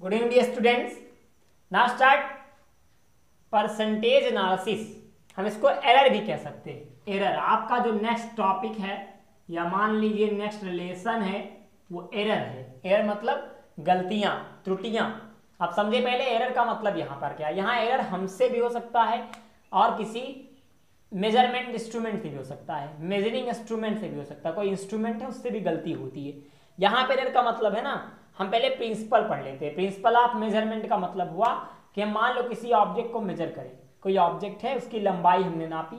Good evening dear students. Now start percentage analysis. हम इसको error भी कह सकते हैं। एरर आपका जो नेक्स्ट टॉपिक है या मान लीजिए नेक्स्ट रिलेशन है वो एरर है। एरर मतलब गलतियां, त्रुटियां। आप समझे पहले एरर का मतलब यहाँ पर क्या है। यहाँ एरर हमसे भी हो सकता है और किसी मेजरमेंट इंस्ट्रूमेंट से भी हो सकता है, मेजरिंग इंस्ट्रूमेंट से भी हो सकता है। कोई इंस्ट्रूमेंट है उससे भी गलती होती है। यहाँ पर एरर का मतलब है ना, हम पहले प्रिंसिपल पढ़ लेते हैं। प्रिंसिपल ऑफ मेजरमेंट का मतलब हुआ कि हम मान लो किसी ऑब्जेक्ट को मेजर करें। कोई ऑब्जेक्ट है, उसकी लंबाई हमने नापी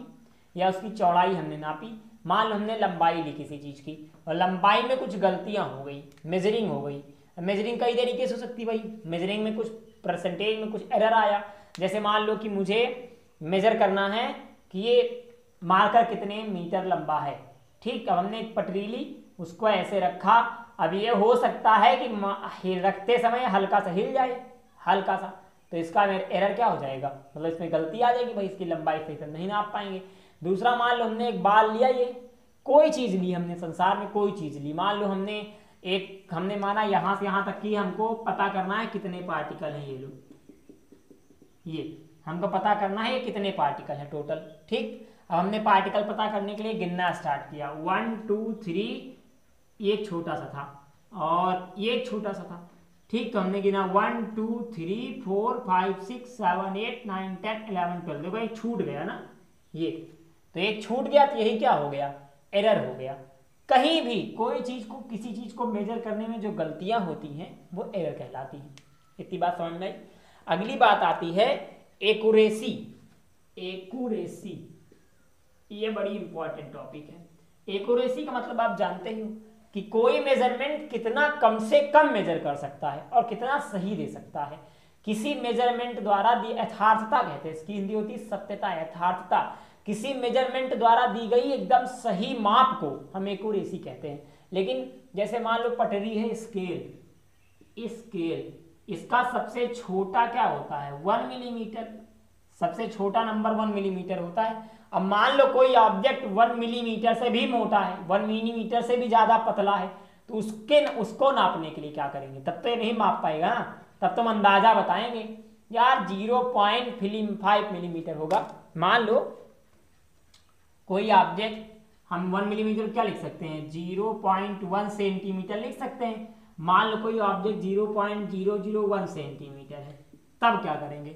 या उसकी चौड़ाई हमने नापी। मान लो हमने लंबाई ली किसी चीज की और लंबाई में कुछ गलतियां हो गई, मेजरिंग हो गई। मेजरिंग कई तरीके से हो सकती है भाई। मेजरिंग में कुछ परसेंटेज में कुछ एरर आया। जैसे मान लो कि मुझे मेजर करना है कि ये मार्कर कितने मीटर लंबा है। ठीक, अब हमने एक पटरी ली, उसको ऐसे रखा। अब ये हो सकता है कि रखते समय हल्का सा हिल जाए, हल्का सा, तो इसका एरर क्या हो जाएगा, मतलब इसमें गलती आ जाएगी भाई, इसकी लंबाई सही से नहीं नाप पाएंगे। दूसरा, मान लो हमने एक बाल लिया, ये कोई चीज ली हमने, संसार में कोई चीज ली। मान लो हमने माना यहां से यहां तक की हमको पता करना है कितने पार्टिकल हैं। ये लो, ये हमको पता करना है ये कितने पार्टिकल हैं टोटल। ठीक, अब हमने पार्टिकल पता करने के लिए गिनना स्टार्ट किया। 1 2 3, एक छोटा सा था और ये एक छोटा सा था। ठीक, तो हमने गिना 1 2 3 4 5 6 7 8 9 10 11 12। देखो एक छूट गया ना, ये तो एक छूट गया, तो यही क्या हो गया, एरर हो गया। कहीं भी कोई चीज को, किसी चीज को मेजर करने में जो गलतियां होती हैं वो एरर कहलाती हैं। इतनी बात समझ में आई। अगली बात आती है एक्यूरेसी। एक्यूरेसी ये बड़ी इंपॉर्टेंट टॉपिक है। एक्यूरेसी का मतलब आप जानते ही हो कि कोई मेजरमेंट कितना कम से कम मेजर कर सकता है और कितना सही दे सकता है। किसी मेजरमेंट द्वारा दी यथार्थता कहते हैं, इसकी हिंदी होती है सत्यता, यथार्थता। किसी मेजरमेंट द्वारा दी गई एकदम सही माप को हम एक्यूरेसी कहते हैं। लेकिन जैसे मान लो पटरी है, स्केल, स्केल, इसका सबसे छोटा क्या होता है, 1 मिलीमीटर। सबसे छोटा नंबर 1 मिलीमीटर होता है। अब मान लो कोई ऑब्जेक्ट 1 मिलीमीटर से भी मोटा है, 1 मिलीमीटर से भी ज्यादा पतला है, तो उसको नापने के लिए क्या करेंगे, तब तो ये नहीं माप पाएगा ना, तब तो हम अंदाजा बताएंगे यार 0.5 मिलीमीटर होगा। मान लो कोई ऑब्जेक्ट, हम 1 मिलीमीटर क्या लिख सकते हैं, 0.1 सेंटीमीटर लिख सकते हैं। मान लो कोई ऑब्जेक्ट 0.001 सेंटीमीटर है, तब क्या करेंगे,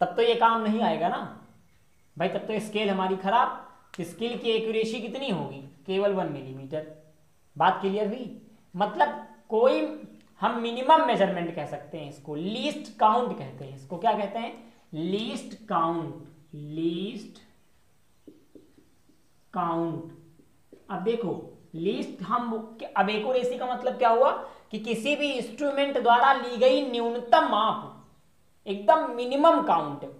तब तो ये काम नहीं आएगा ना भाई, तब तो स्केल हमारी खराब। स्केल की एक्यूरेसी कितनी होगी, केवल 1 मिलीमीटर। बात क्लियर हुई। मतलब कोई हम मिनिमम मेजरमेंट कह सकते हैं, इसको लीस्ट काउंट कहते हैं। इसको क्या कहते हैं, लीस्ट काउंट, लीस्ट काउंट। अब देखो लीस्ट, हम अब एक्यूरेसी का मतलब क्या हुआ कि किसी भी इंस्ट्रूमेंट द्वारा ली गई न्यूनतम माप, एकदम मिनिमम काउंट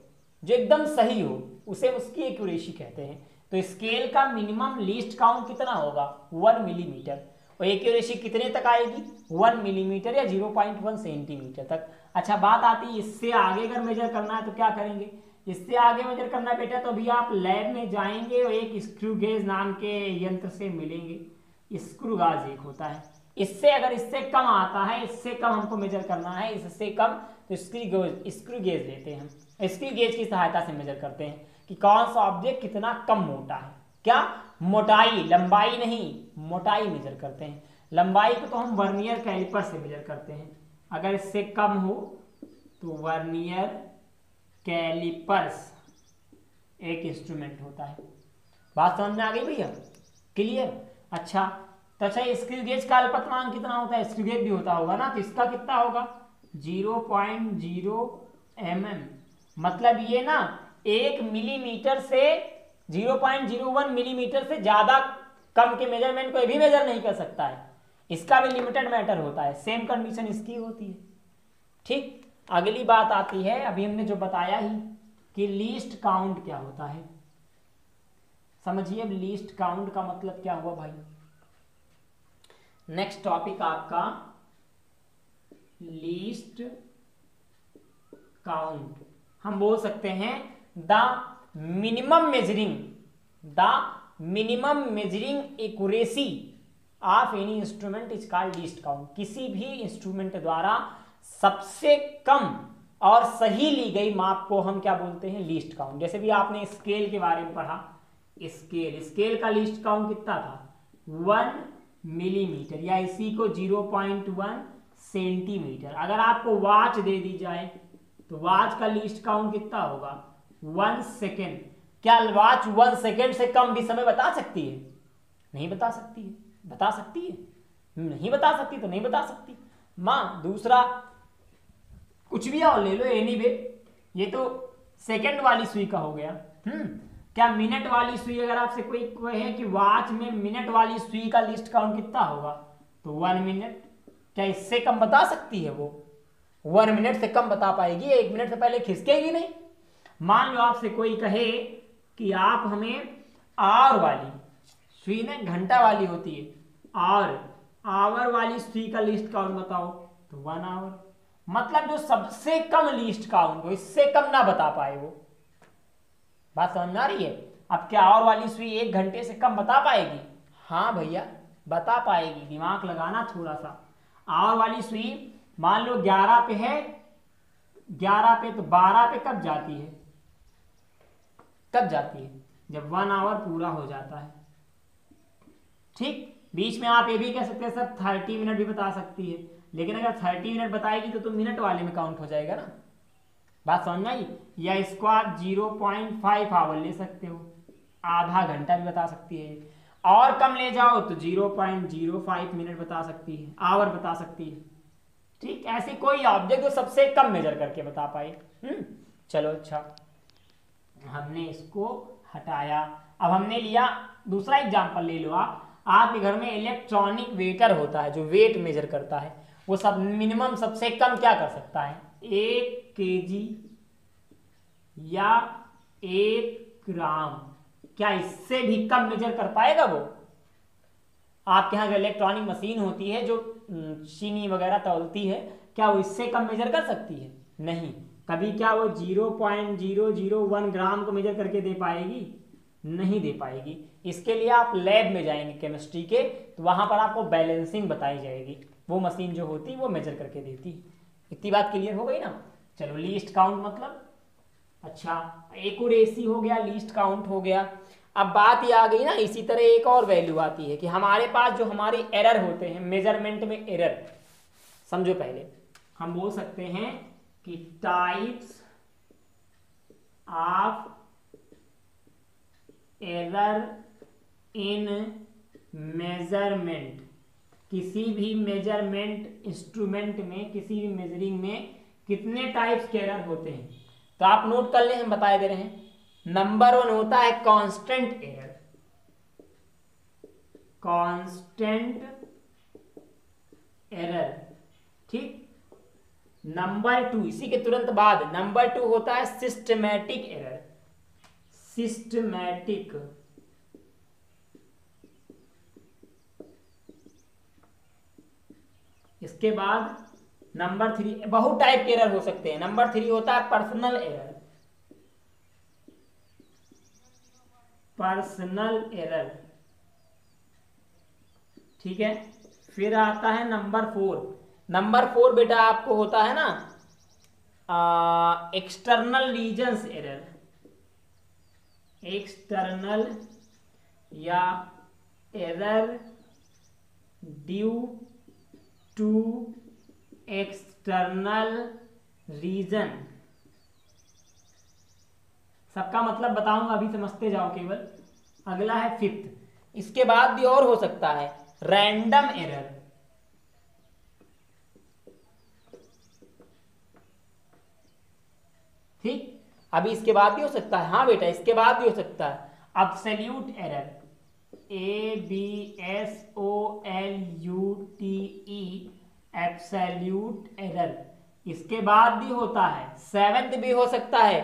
जो एकदम सही हो, उसे उसकी एक्यूरेसी कहते हैं। तो स्केल का मिनिमम लीस्ट काउंट कितना होगा, 1 मिलीमीटर। और एक्यूरेसी कितने तक आएगी, 1 मिलीमीटर या 0.1 सेंटीमीटर तक। अच्छा, बात आती है इससे आगे अगर मेजर करना है तो क्या करेंगे। इससे आगे मेजर करना है बेटा, तो अभी आप लैब में जाएंगे और एक स्क्रू गेज नाम के यंत्र से मिलेंगे। स्क्रू गाज एक होता है, इससे अगर इससे कम आता है, इससे कम हमको मेजर करना है, इससे कम, तो स्क्रू गेज लेते हैं हम। स्क्रू गेज की सहायता से मेजर करते हैं कि कौन सा ऑब्जेक्ट कितना कम मोटा है। क्या, मोटाई, लंबाई नहीं, मोटाई मेजर करते हैं। लंबाई को तो हम वर्नियर कैलिपर से मेजर करते हैं। अगर इससे कम हो तो वर्नियर कैलिपर्स एक इंस्ट्रूमेंट होता है। बात समझ में आ गई भैया, क्लियर। अच्छा, तो अच्छा स्क्रू गेज का अल्पतमांक कितना होता है, स्क्रू गेज भी होता होगा ना, तो इसका कितना होगा, 0.0 mm। मतलब ये ना 1 मिलीमीटर से 0.01 मिलीमीटर से ज्यादा कम के मेजरमेंट को भी मेजर नहीं कर सकता है। इसका भी लिमिटेड मैटर होता है। सेम कंडीशन इसकी होती है। ठीक, अगली बात आती है, अभी हमने जो बताया ही कि लीस्ट काउंट क्या होता है। समझिए अब लीस्ट काउंट का मतलब क्या हुआ भाई। नेक्स्ट टॉपिक आपका लीस्ट काउंट। हम बोल सकते हैं the minimum measuring accuracy of any instrument is called least count. किसी भी इंस्ट्रूमेंट द्वारा सबसे कम और सही ली गई माप को हम क्या बोलते हैं, लीस्ट काउंट। जैसे भी आपने स्केल के बारे में पढ़ा, स्केल का लीस्ट काउंट कितना था, 1 मिलीमीटर, या इसी को 0.1 सेंटीमीटर। अगर आपको वॉच दे दी जाए तो वॉच का लीस्ट काउंट कितना होगा, 1 सेकेंड। क्या वॉच 1 सेकेंड से कम भी समय बता सकती है? नहीं बता सकती है। बता सकती है? नहीं बता सकती, तो नहीं बता सकती। मां दूसरा कुछ भी और ले लो, एनीवे, ये तो सेकंड वाली सुई का हो गया। क्या मिनट वाली सुई, अगर आपसे कोई कहे कि वॉच में मिनट वाली सुई का लिस्ट काउंट कितना होगा, तो 1 मिनट। क्या इससे कम बता सकती है वो? 1 मिनट से कम बता पाएगी? 1 मिनट से पहले खिसकेगी नहीं। मान लो आपसे कोई कहे कि आप हमें आवर वाली सुई, ना घंटा वाली होती है, और आवर वाली सुई का लिस्ट काउंट बताओ, तो 1 आवर। मतलब जो सबसे कम लिस्ट काउंट हो, इससे कम ना बता पाए वो। बात समझ आ रही है? अब क्या आवर वाली सुई 1 घंटे से कम बता पाएगी? हाँ भैया बता पाएगी, दिमाग लगाना थोड़ा सा। आवर वाली सुई मान लो 11 पे है, 11 पे, तो 12 पे कब जाती है? कब जाती है? जब 1 आवर पूरा हो जाता है। ठीक, बीच में आप ये भी कह सकते हैं सर 30 मिनट भी बता सकती है, लेकिन अगर 30 मिनट बताएगी तो मिनट वाले में काउंट हो जाएगा ना। बात समझ में आई? या इसको आप 0.5 आवर ले सकते हो, आधा घंटा भी बता सकती है। और कम ले जाओ तो 0.05 मिनट बता सकती है, आवर बता सकती है। ठीक, ऐसी कोई ऑब्जेक्ट जो सबसे कम मेजर करके बता पाए। चलो अच्छा, हमने इसको हटाया। अब हमने लिया दूसरा एग्जांपल, ले लो आप। आपके घर में इलेक्ट्रॉनिक वेटर होता है जो वेट मेजर करता है। वो सब मिनिमम सबसे कम क्या कर सकता है, 1 केजी या 1 ग्राम। क्या इससे भी कम मेजर कर पाएगा वो? आपके यहाँ जो इलेक्ट्रॉनिक मशीन होती है जो चीनी वगैरह तौलती है, क्या वो इससे कम मेजर कर सकती है? नहीं। कभी क्या वो 0.001 ग्राम को मेजर करके दे पाएगी? नहीं दे पाएगी। इसके लिए आप लैब में जाएंगे केमिस्ट्री के, तो वहां पर आपको बैलेंसिंग बताई जाएगी। वो मशीन जो होती है वो मेजर करके देती। इतनी बात क्लियर हो गई ना? चलो, लीस्ट काउंट मतलब, अच्छा एक्यूरेसी हो गया, लीस्ट काउंट हो गया। अब बात ये आ गई ना, इसी तरह एक और वैल्यू आती है कि हमारे पास जो हमारे एरर होते हैं, मेजरमेंट में एरर। समझो, पहले हम बोल सकते हैं कि types of error in measurement. किसी भी मेजरमेंट इंस्ट्रूमेंट में, किसी भी मेजरिंग में कितने टाइप्स के एरर होते हैं, तो आप नोट कर लें, हम बता दे रहे हैं। नंबर 1 होता है कांस्टेंट एरर, कांस्टेंट एरर। ठीक, नंबर 2, इसी के तुरंत बाद नंबर 2 होता है सिस्टमैटिक एरर, सिस्टमैटिक। इसके बाद नंबर 3, बहुत टाइप के एरर हो सकते हैं। नंबर 3 होता है पर्सनल एरर, पर्सनल एरर। ठीक है, फिर आता है नंबर 4। नंबर 4 बेटा आपको होता है ना एक्सटर्नल रीजन्स एरर, एक्सटर्नल या error due to external reason. सबका मतलब बताऊंगा, अभी समझते जाओ केवल। अगला है 5th। इसके बाद भी और हो सकता है रैंडम एरर, ठीक। अभी इसके बाद भी हो सकता है, हाँ बेटा इसके बाद भी हो सकता है absolute error, ABSOLUTE, absolute error. इसके बाद भी होता है 7th भी हो सकता है।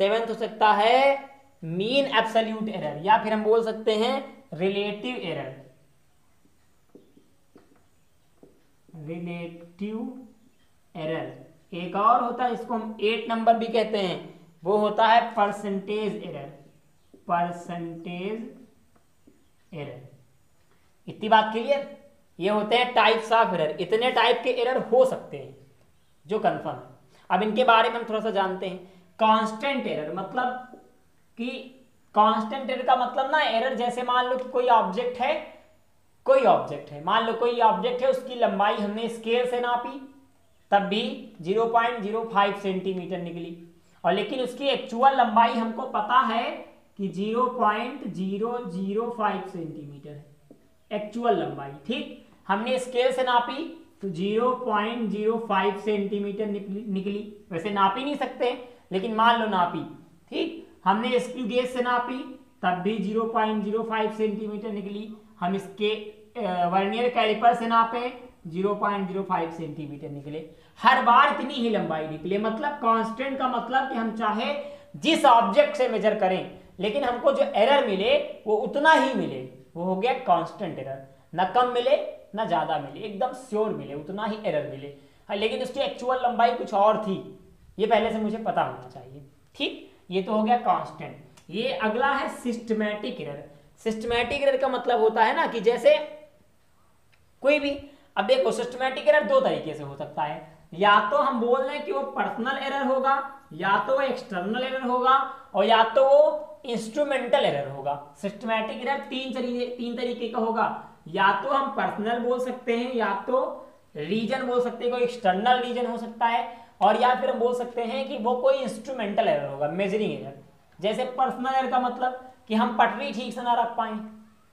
7th हो सकता है मीन एब्सोल्यूट एरर, या फिर हम बोल सकते हैं रिलेटिव एरर, रिलेटिव एरर। एक और होता है, इसको हम 8 नंबर भी कहते हैं, वो होता है परसेंटेज एरर, परसेंटेज एरर। इतनी बात क्लियर? ये होते हैं टाइप्स ऑफ एरर। इतने टाइप के एरर हो सकते हैं, जो कंफर्म है। अब इनके बारे में हम थोड़ा सा जानते हैं। कांस्टेंट एरर मतलब कि कांस्टेंट एरर का मतलब ना एरर, जैसे मान लो कि कोई ऑब्जेक्ट है, मान लो कोई ऑब्जेक्ट है, उसकी लंबाई हमने स्केल से नापी तब भी 0.05 सेंटीमीटर निकली, और लेकिन उसकी एक्चुअल लंबाई हमको पता है कि 0.005 सेंटीमीटर है एक्चुअल लंबाई। ठीक, हमने स्केल से नापी तो 0.05 सेंटीमीटर निकली। वैसे नाप ही नहीं सकते लेकिन मान लो नापी। ठीक, हमने स्क्रू गेज से नापी तब भी 0.05 सेंटीमीटर निकली। हम इसके वर्नियर कैलिपर से नापे 0.05 सेंटीमीटर निकले। हर बार इतनी ही लंबाई निकले। मतलब कांस्टेंट का मतलब कि हम चाहे जिस ऑब्जेक्ट से मेजर करें लेकिन हमको जो एरर मिले वो उतना ही मिले, वो हो गया कांस्टेंट एरर। ना कम मिले ना ज्यादा मिले, एकदम श्योर मिले, उतना ही एरर मिले। हाँ, लेकिन उसकी एक्चुअल लंबाई कुछ और थी, ये पहले से मुझे पता होना चाहिए। ठीक, ये तो हो गया कांस्टेंट। ये अगला है सिस्टमैटिक एरर। सिस्टमैटिक एरर का मतलब होता है ना कि जैसे कोई भी, अब देखो सिस्टमैटिक एरर दो तरीके से हो सकता है। या तो हम बोल रहे हैं कि वो पर्सनल एरर होगा, या तो वो एक्सटर्नल एरर होगा, और या तो वो इंस्ट्रूमेंटल एरर होगा। सिस्टमैटिक एरर तीन तरीके का होगा। या तो हम पर्सनल बोल सकते हैं, या तो रीजन बोल सकते हैं, कोई एक्सटर्नल रीजन हो सकता है, और या फिर हम बोल सकते हैं कि वो कोई इंस्ट्रूमेंटल एरर होगा, मेजरिंग एरर। जैसे पर्सनल एरर का मतलब कि हम पटरी ठीक से ना रख पाए,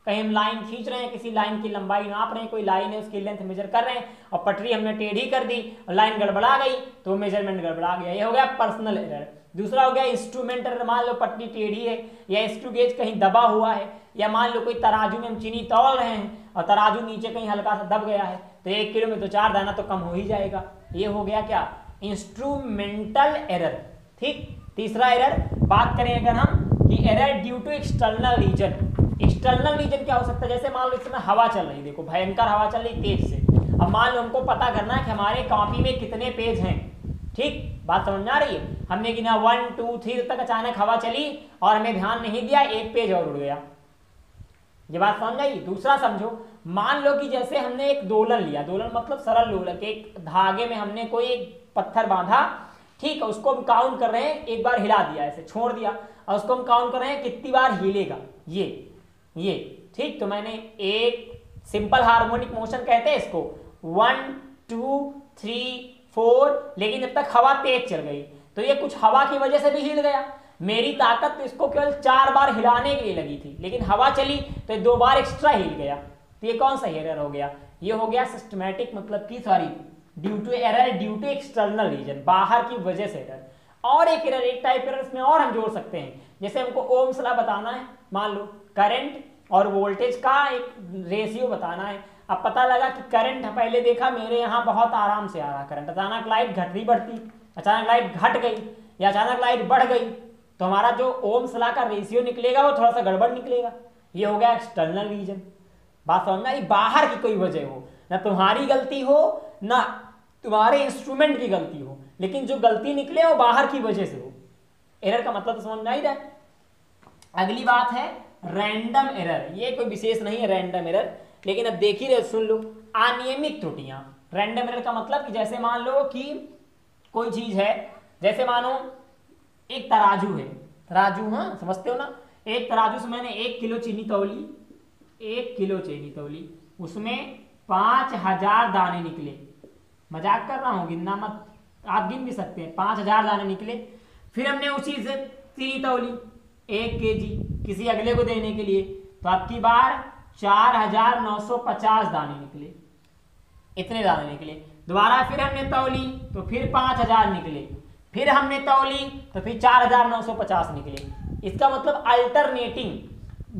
कहीं हम लाइन खींच रहे हैं, किसी लाइन की लंबाई नाप रहे हैं, कोई लाइन है उसकी लेंथ मेजर कर रहे हैं और पटरी हमने टेढ़ी कर दी और लाइन गड़बड़ा गई तो मेजरमेंट गड़बड़ा गया, ये हो गया पर्सनल एरर। दूसरा हो गया इंस्ट्रूमेंट एरर। मान लो पटरी टेढ़ी है या स्क्रू गेज कहीं दबा हुआ है, या मान लो कोई तराजू में हम चीनी तौल रहे हैं और तराजू नीचे कहीं हल्का सा दब गया है तो 1 किलो में तो 4 दाना तो कम हो ही जाएगा। ये हो गया क्या, इंस्ट्रूमेंटल एरर। ठीक, तीसरा एरर बात करें अगर हम कि error due to external reason. External reason क्या हो सकता है, जैसे मान लो इस समय हवा चल रही, देखो भयंकर हवा चल रही तेज से। अब मान लो हमको पता करना है कि हमारे कॉपी में कितने पेज हैं। ठीक, बात समझ में आ रही है। हमने गिना 1 2 3 तक, अचानक हवा चली और हमें ध्यान नहीं दिया, एक पेज और उड़ गया। ये बात समझ आई। दूसरा समझो, मान लो कि जैसे हमने एक दोलन लिया, दोलन मतलब सरल लोलक, एक धागे में हमने कोई एक पत्थर बांधा। ठीक है, उसको हम काउंट कर रहे हैं, एक बार हिला दिया, ऐसे छोड़ दिया और उसको हम काउंट कर रहे हैं कितनी बार हिलेगा ये। ठीक, तो मैंने एक सिंपल हार्मोनिक मोशन कहते हैं इसको, 1 2 3 4, लेकिन जब तक हवा तेज चल गई तो ये कुछ हवा की वजह से भी हिल गया। मेरी ताकत इसको केवल 4 बार हिलाने के लिए लगी थी, लेकिन हवा चली तो ये 2 बार एक्स्ट्रा हिल गया। तो ये कौन सा एरर हो गया, ये हो गया सिस्टमैटिक, मतलब कि sorry due to error due to external reason, बाहर की वजह से एरर। और एक एरर, एक टाइप एरर इसमें और हम जोड़ सकते हैं। जैसे हमको ओम्स लॉ बताना है, मान लो करंट और वोल्टेज का एक रेशियो बताना है। अब पता लगा कि करंट पहले देखा मेरे यहाँ बहुत आराम से आ रहा करंट, अचानक लाइट घटती बढ़ती, अचानक लाइट घट गई या अचानक लाइट बढ़ गई, तो हमारा जो ओम्स लॉ का रेशियो निकलेगा वो थोड़ा सा गड़बड़ निकलेगा। ये हो गया एक्सटर्नल रीजन। बात समझना, ये बाहर की कोई वजह हो, ना तुम्हारी गलती हो ना तुम्हारे इंस्ट्रूमेंट की गलती हो, लेकिन जो गलती निकले वो बाहर की वजह से हो। एरर का मतलब तो समझ में आई रहा है। अगली बात है रैंडम एरर। ये कोई विशेष नहीं है रैंडम एरर, लेकिन अब देख ही रहे, सुन लो, अनियमित त्रुटियां। रैंडम एरर का मतलब कि जैसे मान लो कि कोई चीज है, जैसे मानो एक तराजू है, तराजू, हाँ समझते हो ना, एक तराजू से मैंने 1 किलो चीनी तौली, 1 किलो चीनी तौली, उसमें 5000 दाने निकले। मजाक कर रहा हूं, गिनना मत, आप गिन भी सकते हैं, 5000 दाने निकले। फिर हमने उसी से चीनी तौली 1 केजी किसी अगले को देने के लिए, तो अब की बार 4950 दाने निकले, इतने दाने निकले। दोबारा फिर हमने तौली तो फिर 5000 निकले, फिर हमने तौली तो फिर 4950 निकले। इसका मतलब अल्टरनेटिंग,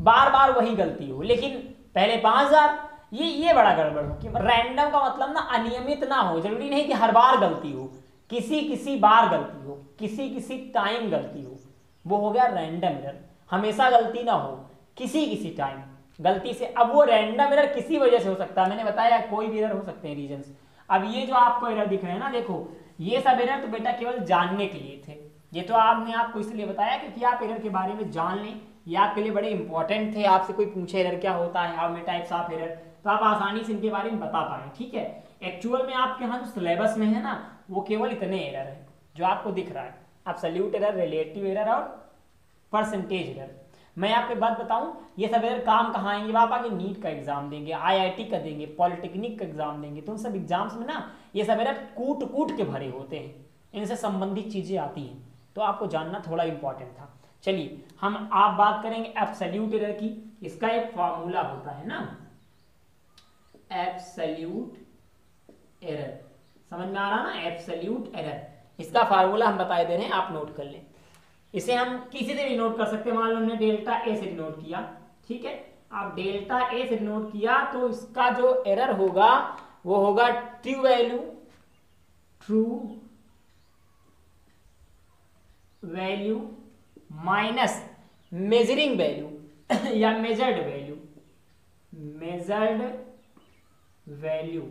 बार बार वही गलती हो, लेकिन पहले 5000। ये बड़ा गड़बड़ हो कि रैंडम का मतलब ना अनियमित ना हो, जरूरी नहीं कि हर बार गलती हो, किसी बार गलती हो, किसी टाइम गलती हो, वो हो गया रैंडम एरर। हमेशा गलती ना हो, किसी टाइम गलती से। अब वो रैंडम एरर किसी वजह से हो सकता है, मैंने बताया कोई भी एरर हो सकते हैं रीजंस। अब ये जो आपको एरर दिख रहे हैं ना, देखो ये सब एरर तो बेटा केवल जानने के लिए थे, ये तो आपने आपको इसलिए बताया क्योंकि आप एरर के बारे में जान लें, ये आपके लिए बड़े इंपॉर्टेंट थे। आपसे कोई पूछे एरर क्या होता है, how many types of error, तो आप आसानी से इनके बारे में बता पाए। ठीक है, एक्चुअल में आपके यहाँ जो सिलेबस में है ना वो केवल इतने एरर है जो आपको दिख रहा है, एब्सोल्यूट एरर, रिलेटिव एरर और परसेंटेज एरर। मैं आपको एक बात बताऊं, ये सब एरर काम कहाँ आएंगे, आप आगे नीट का एग्जाम देंगे, आईआईटी का देंगे, पॉलिटेक्निक का एग्जाम देंगे, तो उन सब एग्जाम्स में ना ये सब एरर कूट कूट के भरे होते हैं, इनसे संबंधित चीजें आती हैं, तो आपको जानना थोड़ा इंपॉर्टेंट था। चलिए हम आप बात करेंगे एब्सोल्यूट एरर की। इसका एक फॉर्मूला होता है ना, एब्सोल्यूट एरर, समझ में आ रहा ना, एब्सोल्यूट एरर, इसका फार्मूला हम बता दे रहे हैं, आप नोट कर लें। इसे हम किसी से भी नोट कर सकते हैं, मान लो हमने डेल्टा ए से नोट किया, ठीक है, आप डेल्टा ए से नोट किया तो इसका जो एरर होगा वो होगा true value minus measuring value या मेजर्ड वैल्यू।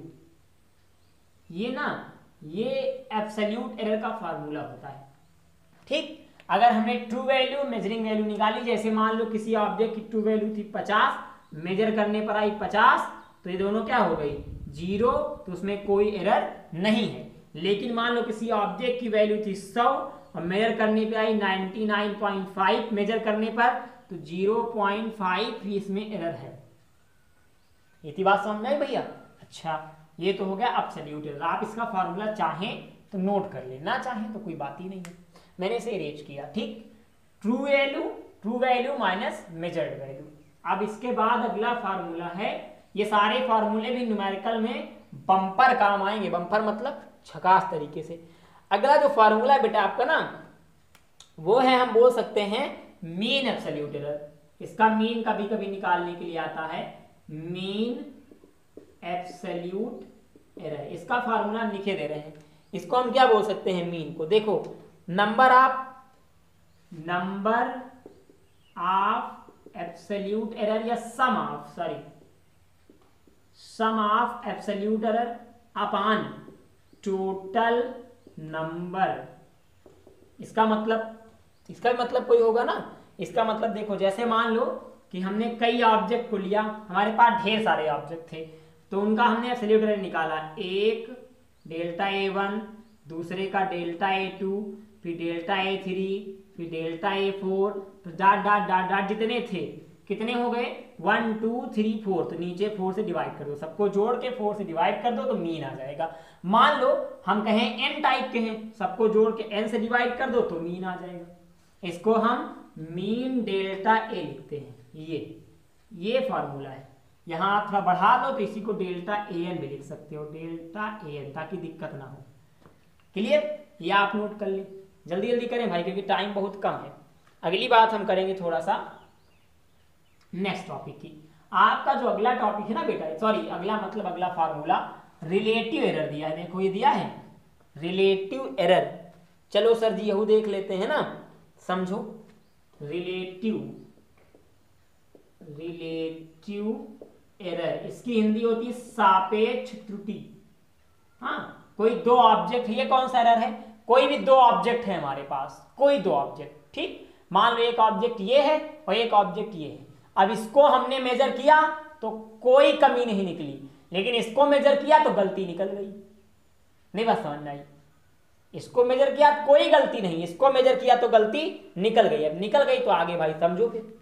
ये ना ये एब्सोल्यूट एरर का फार्मूला होता है, ठीक। अगर हमने ट्रू वैल्यू मेजरिंग वैल्यू निकाली, जैसे मान लो किसी ऑब्जेक्ट की ट्रू वैल्यू थी 50, मेजर करने पर आई 50, तो ये दोनों क्या हो गई 0, तो उसमें कोई एरर नहीं है। लेकिन मान लो किसी ऑब्जेक्ट की वैल्यू थी 100 और मेजर करने पे आई 99.5, मेजर करने पर तो 0.5 इसमें एरर है। ये थी बात समझ में आई भैया? अच्छा, ये तो हो गया एब्सोल्यूट एरर। आप इसका फॉर्मूला चाहें तो नोट कर ले, ना चाहें तो कोई बात ही नहीं है, मैंने इसे इरेज किया, ठीक। True value minus measured value. अब इसके बाद अगला फार्मूला है, ये सारे फार्मूले भी न्यूमेरिकल में बम्पर काम आएंगे, बम्पर मतलब झकास तरीके से। अगला जो फार्मूला है बेटा आपका ना, वो है, हम बोल सकते हैं मीन एब्सोल्यूट एरर। इसका मीन कभी कभी निकालने के लिए आता है, मीन एब्सोल्यूट एरर। इसका फार्मूला हम लिखे दे रहे हैं, इसको हम क्या बोल सकते हैं, मीन को देखो नंबर ऑफ एब्सोल्यूट एरर या sum of absolute error upon total number. इसका मतलब कोई होगा ना, इसका मतलब देखो, जैसे मान लो कि हमने कई ऑब्जेक्ट को लिया, हमारे पास ढेर सारे ऑब्जेक्ट थे, तो उनका हमने एब्सोल्यूट एरर निकाला, एक डेल्टा A1, दूसरे का डेल्टा A2, फिर डेल्टा A3, फिर डेल्टा A4, तो डाट जितने थे कितने हो गए 1 2 3 4, तो नीचे 4 से डिवाइड कर दो, सबको जोड़ के 4 से डिवाइड कर दो तो मीन आ जाएगा। मान लो हम कहें n टाइप के हैं, सबको जोड़ के n से डिवाइड कर दो तो मीन आ जाएगा। इसको हम मीन डेल्टा ए लिखते हैं, ये फॉर्मूला है। यहाँ आप थोड़ा बढ़ा दो तो इसी को डेल्टा AN भी लिख सकते हो, डेल्टा AN, ताकि दिक्कत ना हो। क्लियर? ये आप नोट कर लें, जल्दी जल्दी करें भाई क्योंकि टाइम बहुत कम है। अगली बात हम करेंगे थोड़ा सा नेक्स्ट टॉपिक की। आपका जो अगला टॉपिक है ना बेटा, सॉरी अगला मतलब अगला फार्मूला रिलेटिव एरर दिया है, देखो ये दिया है रिलेटिव एरर। चलो सर जी यहू देख लेते हैं ना, समझो। रिलेटिव एरर, इसकी हिंदी होती है सापेक्ष त्रुटि। हाँ, कोई दो ऑब्जेक्ट, ये कौन सा एरर है, कोई भी दो ऑब्जेक्ट है हमारे पास, कोई दो ऑब्जेक्ट, ठीक। मान लो एक ऑब्जेक्ट ये है और एक ऑब्जेक्ट ये है। अब इसको हमने मेजर किया तो कोई कमी नहीं निकली, लेकिन इसको मेजर किया तो गलती निकल गई। नहीं बात समझ में आई? इसको मेजर किया तो कोई गलती नहीं, इसको मेजर किया तो गलती निकल गई। अब निकल गई तो आगे भाई समझो फिर।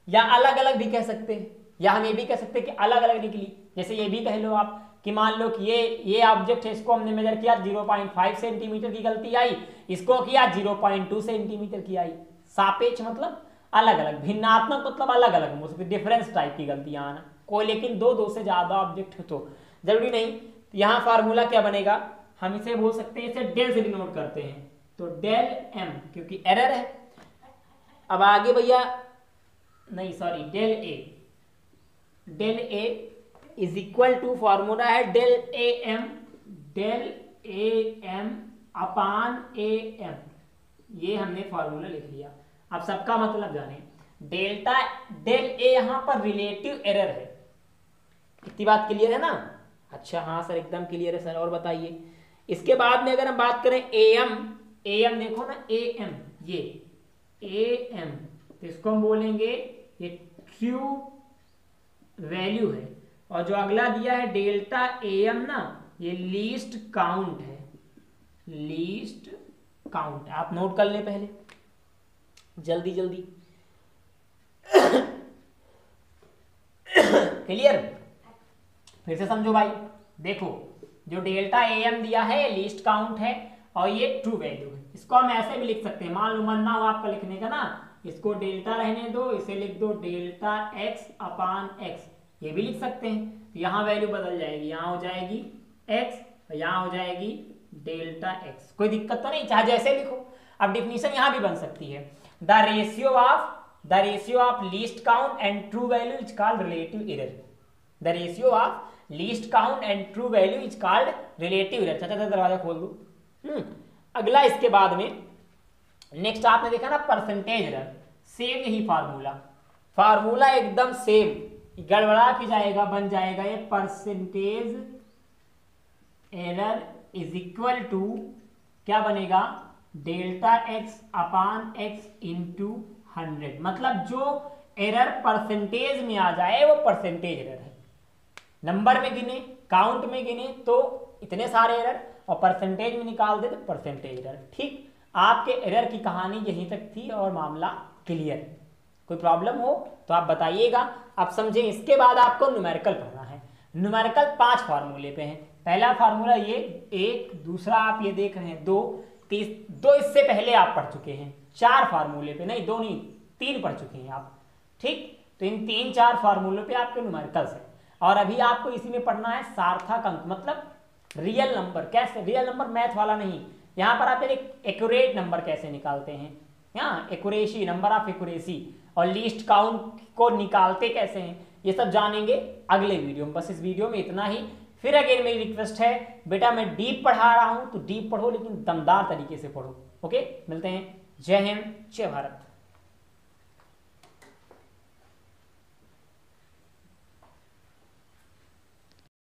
या अलग अलग भी कह सकते हैं, या हम ये भी कह सकते हैं कि अलग अलग निकली। जैसे ये भी कह लो आप कि मान लो कि ये ऑब्जेक्ट है, इसको हमने मेजर किया 0.5 सेंटीमीटर की गलती आई, इसको किया 0.2 सेंटीमीटर की आई। सापेक्ष मतलब अलग अलग, भिन्नात्मक मतलब अलग अलग, डिफरेंस टाइप की गलतियां आना कोई, लेकिन दो से ज्यादा ऑब्जेक्ट तो जरूरी नहीं। यहाँ फार्मूला क्या बनेगा, हम इसे बोल सकते हैं, इसे डेल से डिनोट करते हैं, तो डेल एम, क्योंकि एरर है। अब आगे भैया नहीं sorry del A is equal to formula है del A M upon A M, ये हमने फॉर्मूला लिख लिया। अब सबका मतलब जाने, डेल ए यहां पर रिलेटिव एरर है। इतनी बात क्लियर है ना? अच्छा हाँ सर एकदम क्लियर है सर, और बताइए। इसके बाद में अगर हम बात करें एम देखो ना, एम, ये एम, तो इसको हम बोलेंगे ये ट्रू वैल्यू है, और जो अगला दिया है डेल्टा एम ना, ये लीस्ट काउंट है, लीस्ट काउंट। आप नोट कर ले पहले जल्दी जल्दी। क्लियर? फिर से समझो भाई, देखो जो डेल्टा एम दिया है ये लीस्ट काउंट है और ये ट्रू वैल्यू है। इसको हम ऐसे भी लिख सकते हैं, मान लो मन ना हो आपका लिखने का ना, इसको डेल्टा रहने दो, इसे लिख दो डेल्टा एक्स अपान एक्स, ये भी लिख सकते हैं। यहाँ वैल्यू बदल जाएगी, यहाँ हो जाएगी एक्स और यहाँ हो जाएगी डेल्टा एक्स, कोई दिक्कत तो नहीं, चाहे जैसे लिखो। अब डिफिनीशन यहाँ भी बन सकती है, the ratio of least count and true value is called relative error. The ratio of least count and true value is called relative error. चाचा दरवाजा खोल दो। अगला इसके बाद में नेक्स्ट आपने देखा ना परसेंटेज एरर, सेम यही फार्मूला एकदम सेम, गड़बड़ा के जाएगा, बन जाएगा ये percentage error is equal to क्या बनेगा, delta x upon x into 100। मतलब जो एरर परसेंटेज में आ जाए वो परसेंटेज एरर है। नंबर में गिने, काउंट में गिने तो इतने सारे एरर, और परसेंटेज में निकाल दे तो परसेंटेज एरर। ठीक, आपके एरर की कहानी यहीं तक थी और मामला क्लियर। कोई प्रॉब्लम हो तो आप बताइएगा। आप समझें, इसके बाद आपको न्यूमेरिकल पढ़ना है। न्यूमेरिकल 5 फार्मूले पे है। पहला फार्मूला ये 1, दूसरा आप ये देख रहे हैं 2, 2 इससे पहले आप पढ़ चुके हैं। 4 फार्मूले पे, नहीं 2 नहीं 3 पढ़ चुके हैं आप। ठीक, तो इन 3-4 फार्मूलों पे आपके न्यूमेरिकल्स है। और अभी आपको इसी में पढ़ना है सार्थक अंक, मतलब रियल नंबर। कैसे रियल नंबर, मैथ वाला नहीं, यहाँ पर आप एक एक्यूरेट नंबर कैसे निकालते हैं, यहाँ एक्यूरेसी, नंबर ऑफ एक्यूरेसी, और लीस्ट काउंट को निकालते कैसे हैं, ये सब जानेंगे अगले वीडियो में। बस इस वीडियो में इतना ही। फिर अगेन मेरी रिक्वेस्ट है, बेटा मैं डीप पढ़ा रहा हूँ तो डीप पढ़ो, लेकिन दमदार तरीके से पढ़ो। ओके, मिलते हैं। जय हिंद, जय भारत।